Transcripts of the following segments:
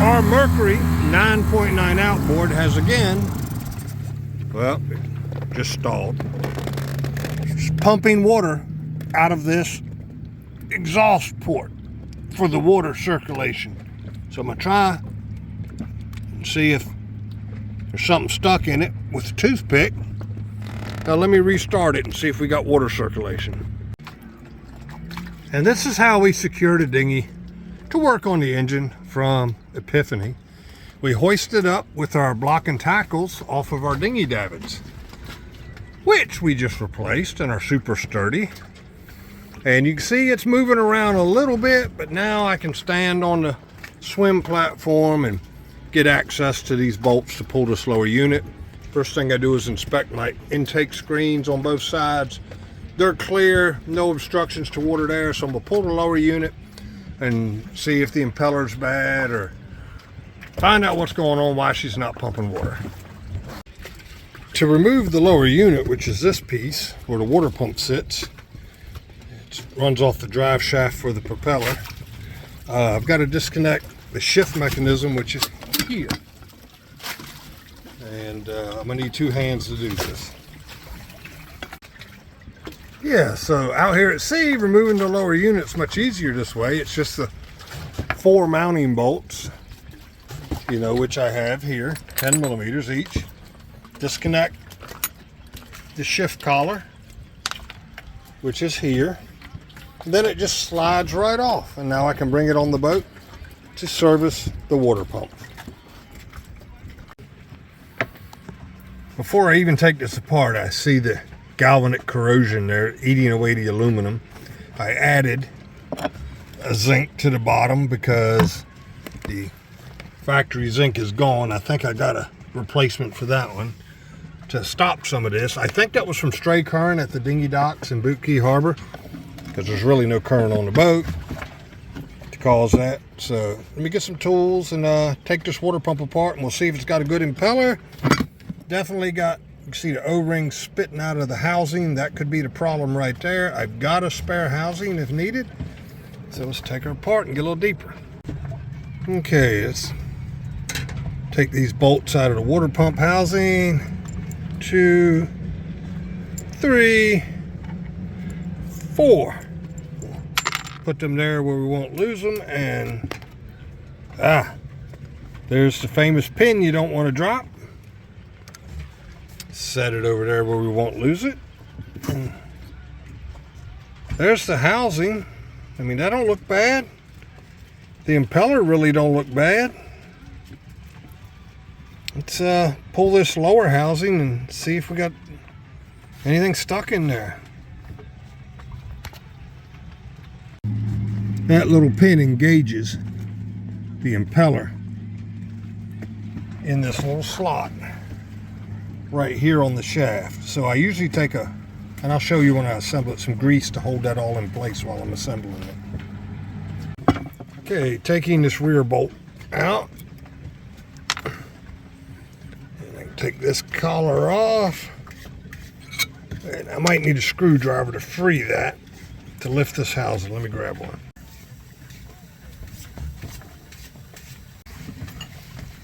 Our Mercury 9.9 outboard has again, well, it just stalled. It's pumping water out of this exhaust port for the water circulation. So I'm gonna try and see if there's something stuck in it with a toothpick. Now let me restart it and see if we got water circulation. And this is how we secured a dinghy to work on the engine from Epiphany. We hoisted up with our block and tackles off of our dinghy davits, which we just replaced and are super sturdy. And you can see it's moving around a little bit, but now I can stand on the swim platform and get access to these bolts to pull this lower unit. First thing I do is inspect my intake screens on both sides. They're clear, no obstructions to water there, so I'm gonna pull the lower unit and see if the impeller's bad or find out what's going on, why she's not pumping water. To remove the lower unit, which is this piece where the water pump sits, it runs off the drive shaft for the propeller. I've got to disconnect the shift mechanism, which is here. And I'm gonna need two hands to do this. Yeah, so out here at sea, removing the lower unit's much easier this way. It's just the 4 mounting bolts, you know, which I have here, 10 millimeters each. Disconnect the shift collar, which is here. And then it just slides right off. And now I can bring it on the boat to service the water pump. Before I even take this apart, I see the galvanic corrosion there eating away the aluminum. I added a zinc to the bottom because the factory zinc is gone. I think I got a replacement for that one to stop some of this. I think that was from stray current at the dinghy docks in Boot Key Harbor, because there's really no current on the boat to cause that. So let me get some tools and take this water pump apart, and we'll see if it's got a good impeller. Definitely got, you can see the O-ring spitting out of the housing. That could be the problem right there. I've got a spare housing if needed. So let's take her apart and get a little deeper. Okay, let's take these bolts out of the water pump housing. 2, 3, 4. Put them there where we won't lose them, and there's the famous pin you don't want to drop. Set it over there where we won't lose it. And there's the housing. I mean, that don't look bad. The impeller really don't look bad. Let's pull this lower housing and see if we got anything stuck in there. That little pin engages the impeller in this little slot right here on the shaft. So I usually take and I'll show you when I assemble it, some grease to hold that all in place while I'm assembling it. Okay, taking this rear bolt out. And I can take this collar off. And I might need a screwdriver to free that to lift this housing. Let me grab one.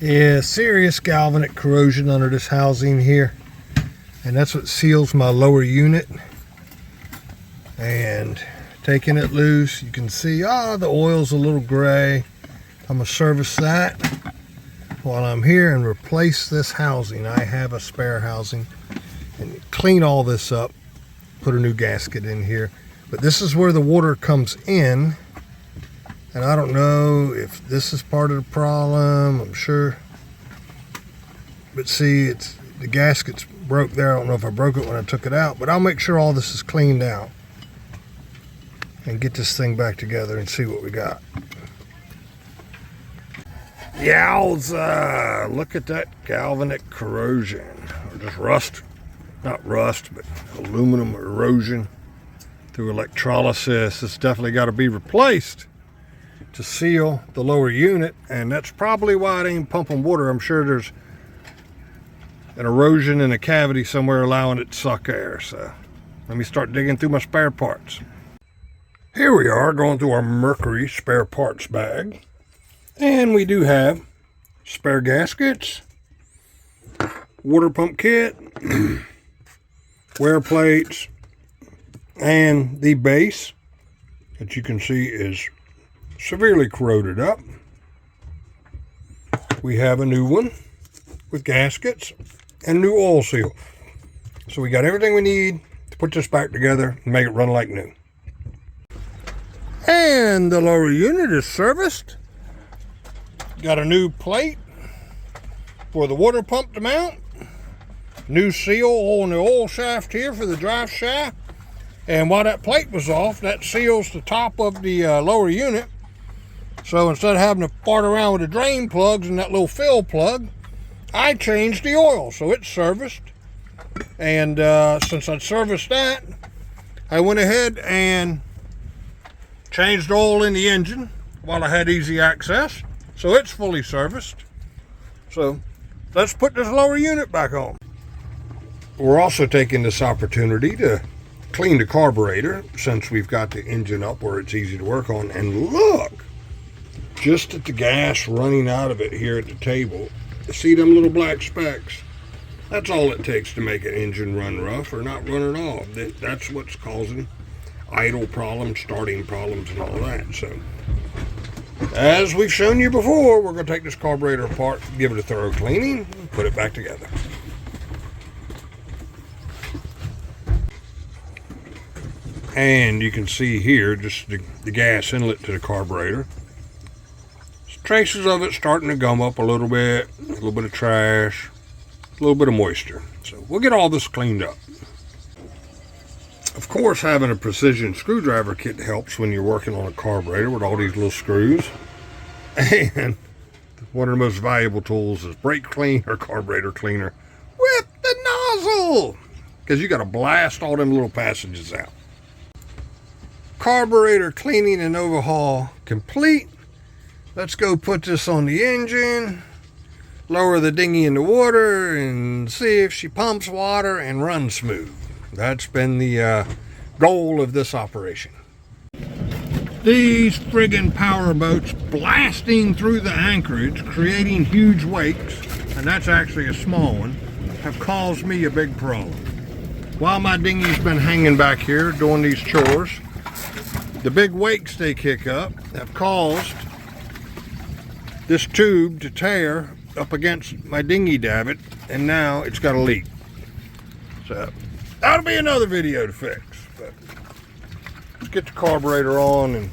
Yeah, serious galvanic corrosion under this housing here, and that's what seals my lower unit. And taking it loose, you can see the oil's a little gray. I'm gonna service that while I'm here and replace this housing. I have a spare housing, and clean all this up, put a new gasket in here. But this is where the water comes in. And I don't know if this is part of the problem, I'm sure. But see, the gasket's broke there. I don't know if I broke it when I took it out, but I'll make sure all this is cleaned out and get this thing back together and see what we got. Yowza! Look at that galvanic corrosion, or just rust. Not rust, but aluminum erosion through electrolysis. It's definitely got to be replaced to seal the lower unit, and that's probably why it ain't pumping water. I'm sure there's an erosion in a cavity somewhere allowing it to suck air. So let me start digging through my spare parts. Here we are going through our Mercury spare parts bag, and we do have spare gaskets, water pump kit, wear plates, and the base that you can see is severely corroded up. We have a new one with gaskets and new oil seal. So we got everything we need to put this back together and make it run like new. And the lower unit is serviced. Got a new plate for the water pump to mount. New seal on the oil shaft here for the drive shaft. And while that plate was off, that seals the top of the lower unit. So instead of having to fart around with the drain plugs and that little fill plug, I changed the oil. So it's serviced. And since I'd serviced that, I went ahead and changed oil in the engine while I had easy access. So it's fully serviced. So let's put this lower unit back on. We're also taking this opportunity to clean the carburetor since we've got the engine up where it's easy to work on. And look, just at the gas running out of it here at the table, see them little black specks? That's all it takes to make an engine run rough or not run at all. That's what's causing idle problems, starting problems, and all that. So, as we've shown you before, we're going to take this carburetor apart, give it a thorough cleaning, and put it back together. And you can see here just the gas inlet to the carburetor. Traces of it starting to gum up a little bit of trash, a little bit of moisture. So we'll get all this cleaned up. Of course, having a precision screwdriver kit helps when you're working on a carburetor with all these little screws. And one of the most valuable tools is brake clean or carburetor cleaner with the nozzle, because you got to blast all them little passages out. Carburetor cleaning and overhaul complete. Let's go put this on the engine, lower the dinghy in the water, and see if she pumps water and runs smooth. That's been the goal of this operation. These friggin' power boats blasting through the anchorage, creating huge wakes, and that's actually a small one, have caused me a big problem. While my dinghy's been hanging back here doing these chores, the big wakes they kick up have caused this tube to tear up against my dinghy davit, and now it's got a leak. So that'll be another video to fix. But let's get the carburetor on and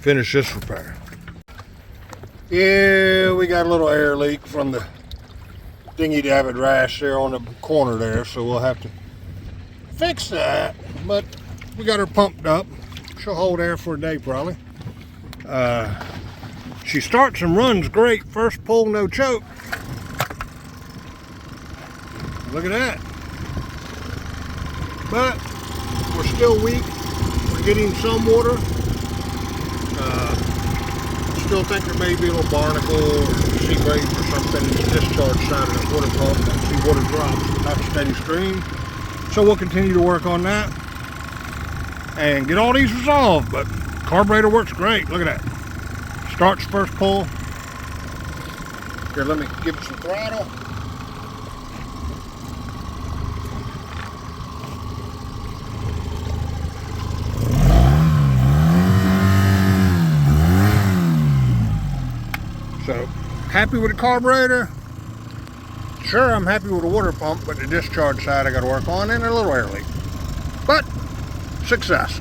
finish this repair. Yeah, we got a little air leak from the dinghy davit rash there on the corner there, so we'll have to fix that. But we got her pumped up. She'll hold air for a day probably. She starts and runs great. First pull, no choke. Look at that. But we're still weak. We're getting some water. Still think there may be a little barnacle or sea grape or something in the discharge side of that water pump. See water drops, not a steady stream. So we'll continue to work on that and get all these resolved. But carburetor works great. Look at that. Starts first pull. Here, let me give it some throttle. So, happy with the carburetor. Sure, I'm happy with the water pump, but the discharge side I got to work on and a little air leak. But, success.